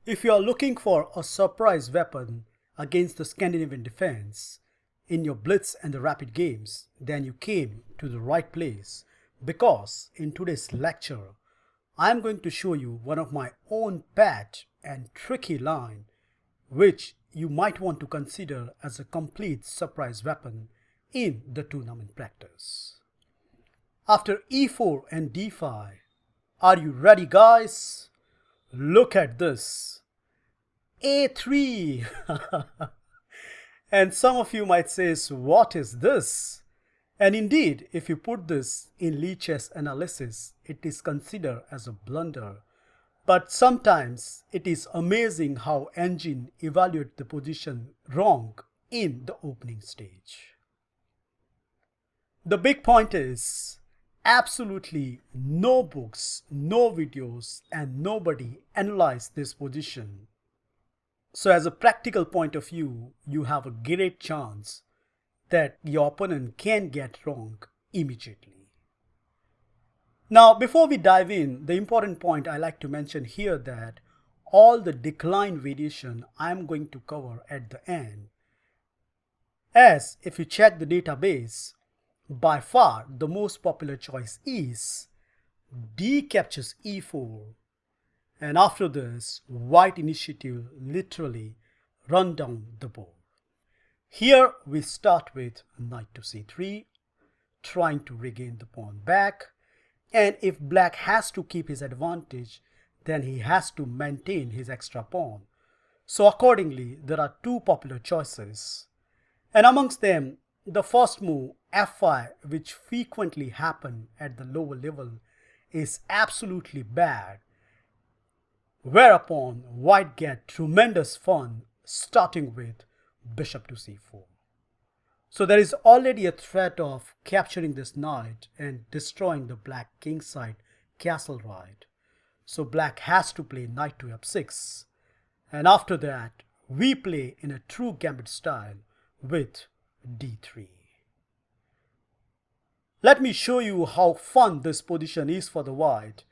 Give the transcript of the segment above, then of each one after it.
If you are looking for a surprise weapon against the Scandinavian defense in your blitz and the rapid games, then you came to the right place, because in today's lecture I am going to show you one of my own pet and tricky line which you might want to consider as a complete surprise weapon in the tournament practice. After e4 and d5, are you ready, guys? Look at this. a3. And some of you might say, what is this? And indeed, if you put this in Lee chess analysis, it is considered as a blunder. But sometimes it is amazing how engine evaluate the position wrong in the opening stage. The big point is, absolutely no books, no videos, and nobody analyzed this position. So as a practical point of view, you have a great chance that your opponent can get wrong immediately. Now, before we dive in, the important point I like to mention here that all the decline variation I am going to cover at the end. As if you check the database, by far the most popular choice is D captures e4, and after this white initiative literally run down the board. Here we start with knight to c3, trying to regain the pawn back, and if black has to keep his advantage, then he has to maintain his extra pawn. So accordingly, there are two popular choices, and amongst them the first move f5, which frequently happen at the lower level, is absolutely bad, whereupon white get tremendous fun starting with bishop to c4. So there is already a threat of capturing this knight and destroying the black kingside castle right. So black has to play knight to f6, and after that we play in a true Gambit style with d3. Let me show you how fun this position is for the white.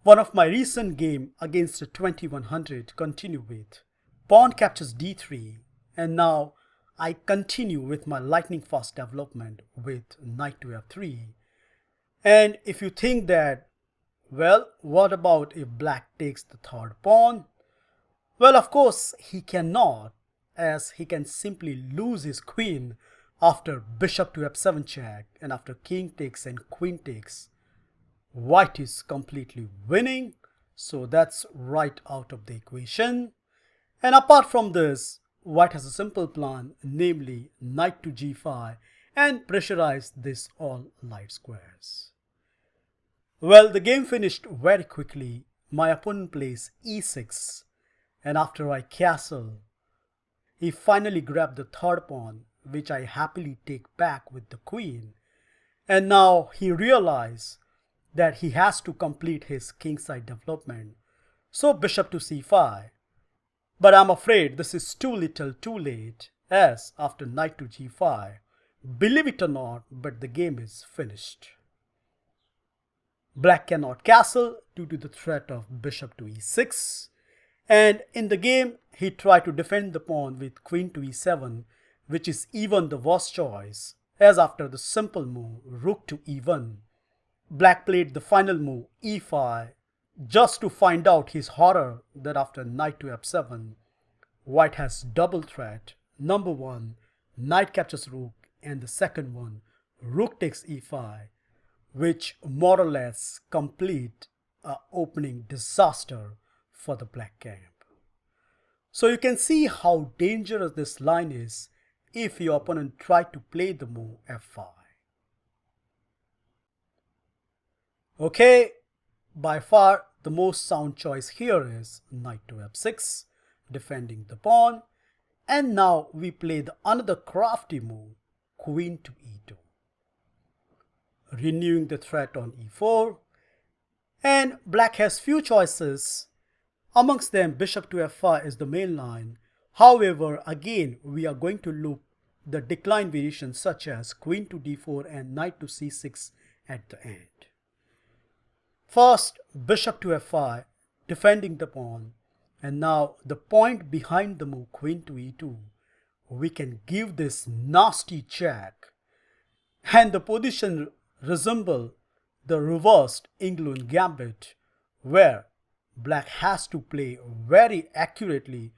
One of my recent game against the 2100 continue with pawn captures d3, and now I continue with my lightning fast development with knight to f3. And if you think that, well, what about if black takes the third pawn? Well, of course he cannot, as he can simply lose his queen after bishop to f7 check, and after king takes and queen takes, white is completely winning. So that's right out of the equation. And apart from this, white has a simple plan, namely knight to g5 and pressurize this all light squares. Well, the game finished very quickly. My opponent plays e6, and after I castle, he finally grabbed the third pawn, which I happily take back with the queen. And now he realized that he has to complete his kingside development. So bishop to c5. But I'm afraid this is too little too late, as after knight to g5, believe it or not, but the game is finished. Black cannot castle due to the threat of bishop to e6. And in the game, he tried to defend the pawn with queen to e7, which is even the worst choice, as after the simple move rook to e1, black played the final move e5, just to find out his horror that after knight to f7, white has double threat. Number one, knight captures rook, and the second one, rook takes e5, which more or less complete an opening disaster for the black camp. So you can see how dangerous this line is if your opponent tried to play the move f5. Okay, by far the most sound choice here is knight to f6, defending the pawn, and now we play the another crafty move, queen to e2, renewing the threat on e4, and black has few choices. Amongst them, bishop to f5 is the main line. However, again we are going to look the decline variations such as queen to d4 and knight to c6 at the end. First, bishop to f5, defending the pawn, And now the point behind the move queen to e2, we can give this nasty check, and the position resemble the reversed England Gambit, where black has to play very accurately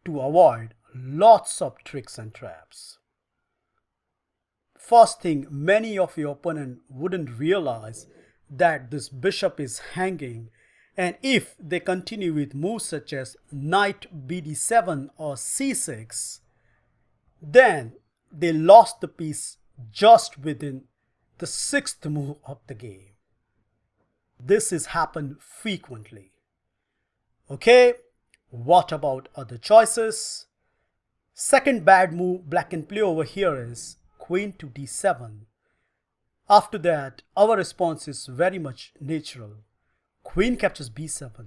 to avoid lots of tricks and traps. First thing, many of your opponent wouldn't realize that this bishop is hanging, and if they continue with moves such as knight bd7 or c6, then they lost the piece just within the sixth move of the game. This has happened frequently. Okay, what about other choices? Second bad move black can play over here is queen to d7. After that, our response is very much natural. Queen captures b7.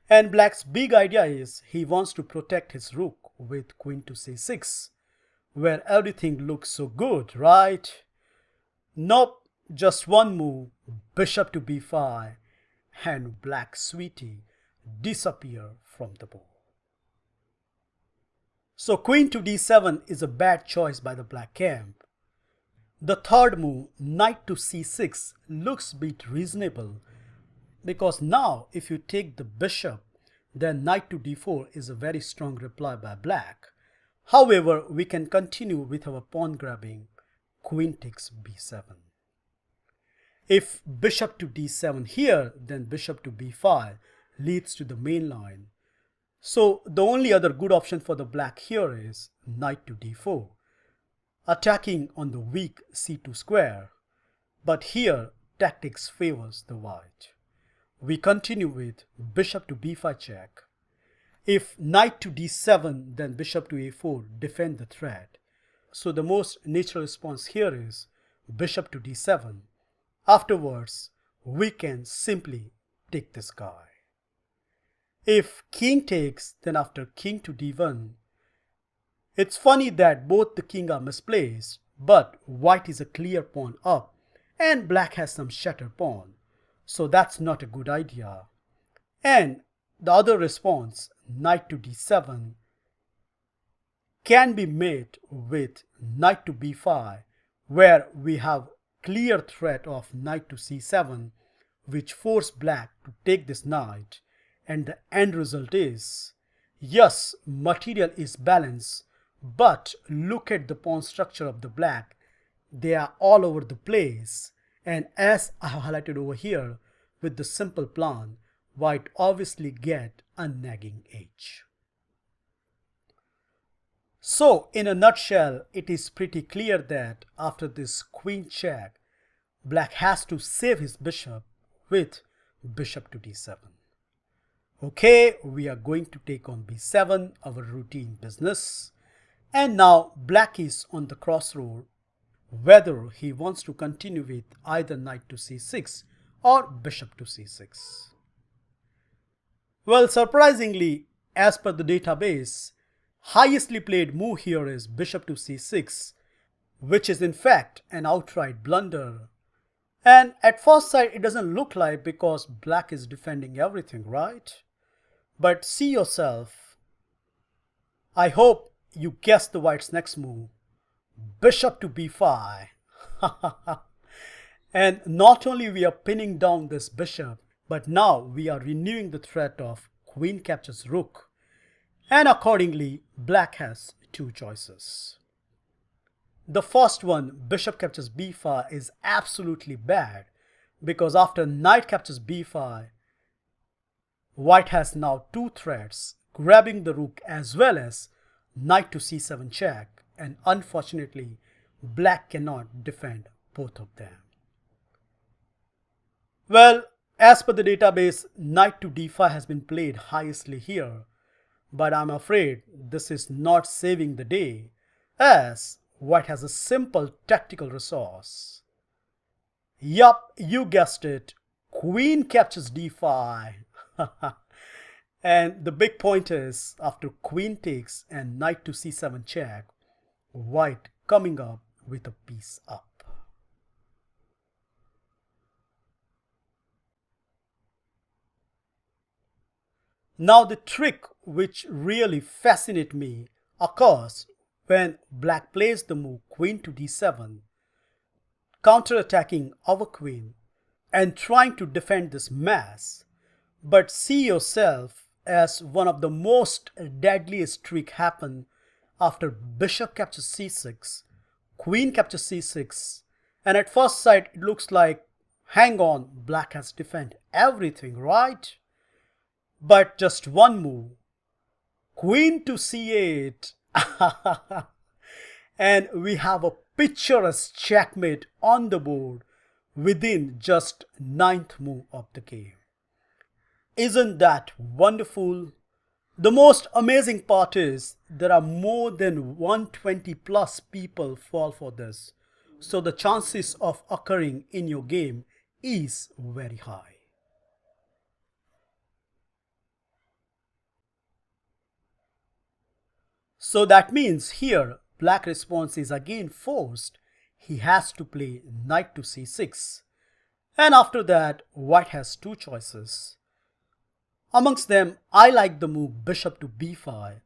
And black's big idea is he wants to protect his rook with queen to c6, where everything looks so good, right? Nope, just one move, bishop to b5, and black sweetie disappear from the board. So queen to d7 is a bad choice by the black camp. The third move, knight to c6, looks a bit reasonable, because now if you take the bishop, then knight to d4 is a very strong reply by black. However, we can continue with our pawn grabbing, queen takes b7. If bishop to d7 here, then bishop to b5 leads to the main line. So the only other good option for the black here is knight to d4, attacking on the weak c2 square. But here tactics favors the white. We continue with bishop to b5 check. If knight to d7, then bishop to a4 defend the threat. So the most natural response here is bishop to d7. Afterwards, we can simply take this guy. If king takes, then after king to d1, it's funny that both the king are misplaced, but white is a clear pawn up and black has some shattered pawn. So that's not a good idea. And the other response, knight to d7, can be made with knight to b5, where we have clear threat of knight to c7, which force black to take this knight. And the end result is, yes, material is balanced, but look at the pawn structure of the black. They are all over the place. And as I have highlighted over here, with the simple plan, white obviously get a nagging edge. So in a nutshell, it is pretty clear that after this queen check, black has to save his bishop with bishop to d7. Okay, we are going to take on b7, our routine business. And now black is on the crossroad whether he wants to continue with either knight to c6 or bishop to c6. Well, surprisingly, as per the database, highestly played move here is bishop to c6, which is in fact an outright blunder. And at first sight, it doesn't look like, because black is defending everything, right? But see yourself. I hope you guessed the white's next move. Bishop to b5. And not only we are pinning down this bishop, but now we are renewing the threat of queen captures rook. And accordingly, black has two choices. The first one, bishop captures b5, is absolutely bad, because after knight captures b5, white has now two threats, grabbing the rook as well as knight to c7 check, and unfortunately, black cannot defend both of them. Well, as per the database, knight to d5 has been played highestly here, but I'm afraid this is not saving the day, as white has a simple tactical resource. Yup, you guessed it, queen captures d5. And the big point is, after queen takes and knight to c7 check, white coming up with a piece up. Now the trick which really fascinates me occurs when black plays the move queen to d7, counter-attacking our queen and trying to defend this mass. But see yourself as one of the most deadliest trick happen after bishop captures c6, queen captures c6, and at first sight it looks like, hang on, black has defended everything, right? But just one move, queen to c8, and we have a picturesque checkmate on the board within just ninth move of the game. Isn't that wonderful? The most amazing part is there are more than 120 plus people fall for this, so the chances of occurring in your game is very high. So that means here black response is again forced. He has to play knight to c6. And after that, white has two choices. Amongst them, I like the move bishop to b5,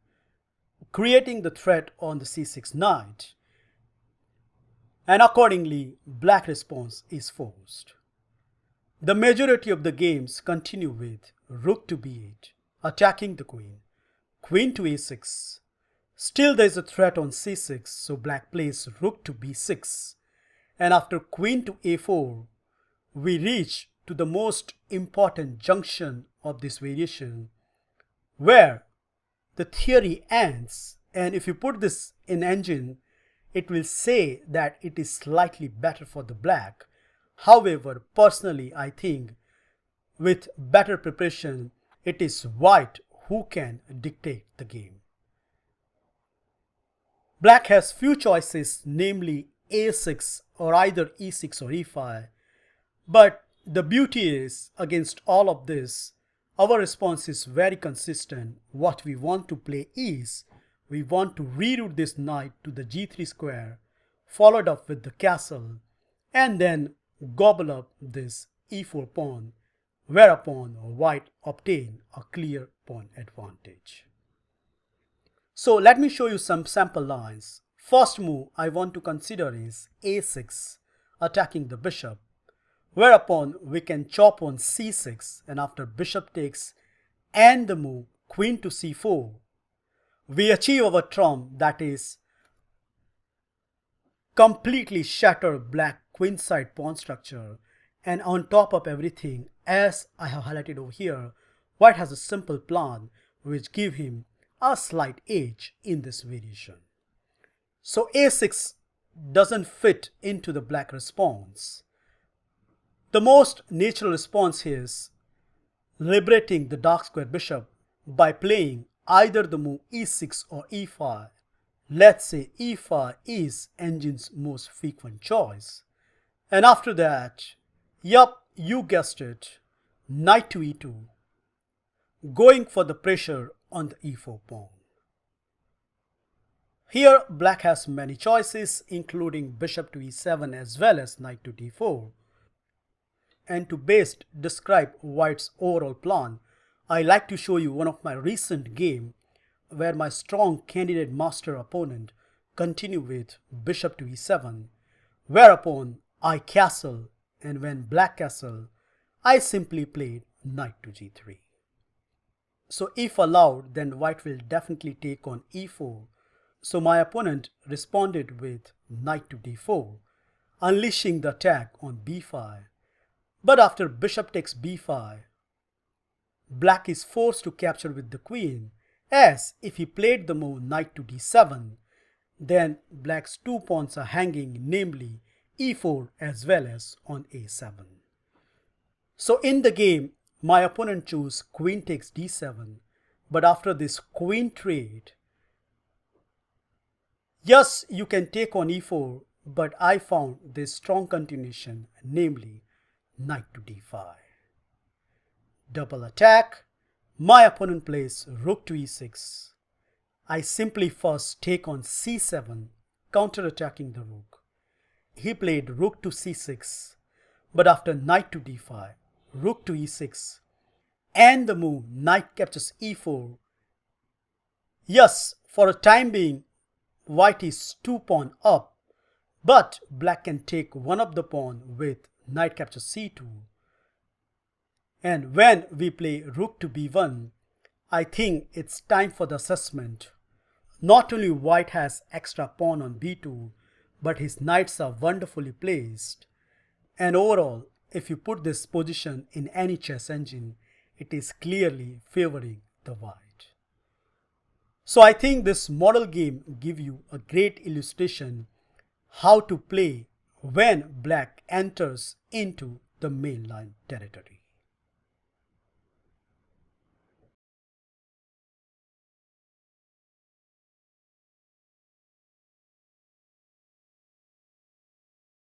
creating the threat on the c6 knight. And accordingly, black response is forced. The majority of the games continue with rook to b8, attacking the queen, queen to a6. Still there is a threat on c6, so black plays rook to b6. And after queen to a4, we reach to the most important junction of this variation, where the theory ends, and if you put this in engine, it will say that it is slightly better for the black. However, personally I think with better preparation, it is white who can dictate the game. Black has few choices, namely a6 or either e6 or e5. But the beauty is, against all of this, our response is very consistent. What we want to play is, we want to reroute this knight to the g3 square, followed up with the castle, and then gobble up this e4 pawn, whereupon white obtain a clear pawn advantage. So let me show you some sample lines. First move I want to consider is a6, attacking the bishop, whereupon we can chop on c6, and after bishop takes and the move queen to c4, we achieve our trump, that is completely shatter black queenside pawn structure. And on top of everything, as I have highlighted over here, white has a simple plan which give him a slight edge in this variation. So a6 doesn't fit into the black response. The most natural response is liberating the dark square bishop by playing either the move e6 or e5. Let's say e5 is engine's most frequent choice. And after that, yup, you guessed it, knight to e2, going for the pressure on the e4 pawn. Here black has many choices, including bishop to e7 as well as knight to d4. And to best describe white's overall plan, I like to show you one of my recent game where my strong candidate master opponent continued with bishop to e7, whereupon I castle, and when black castle, I simply played knight to g3. So if allowed, then white will definitely take on e4. So my opponent responded with knight to d4, unleashing the attack on b5. But after bishop takes b5, black is forced to capture with the queen, as if he played the move knight to d7, then black's two pawns are hanging, namely e4 as well as on a7. So in the game, my opponent chose queen takes d7, but after this queen trade, yes, you can take on e4, but I found this strong continuation, namely knight to d5. Double attack, my opponent plays rook to e6. I simply first take on c7, counter-attacking the rook. He played rook to c6, but after knight to d5, rook to e6, and the move knight captures e4. Yes, for a time being, white is 2 pawn up, but black can take one of the pawn with knight captures c2. And when we play rook to b1, I think it's time for the assessment. Not only white has extra pawn on b2, but his knights are wonderfully placed. And overall, if you put this position in any chess engine, it is clearly favoring the white. So I think this model game gives you a great illustration how to play when black enters into the mainline territory.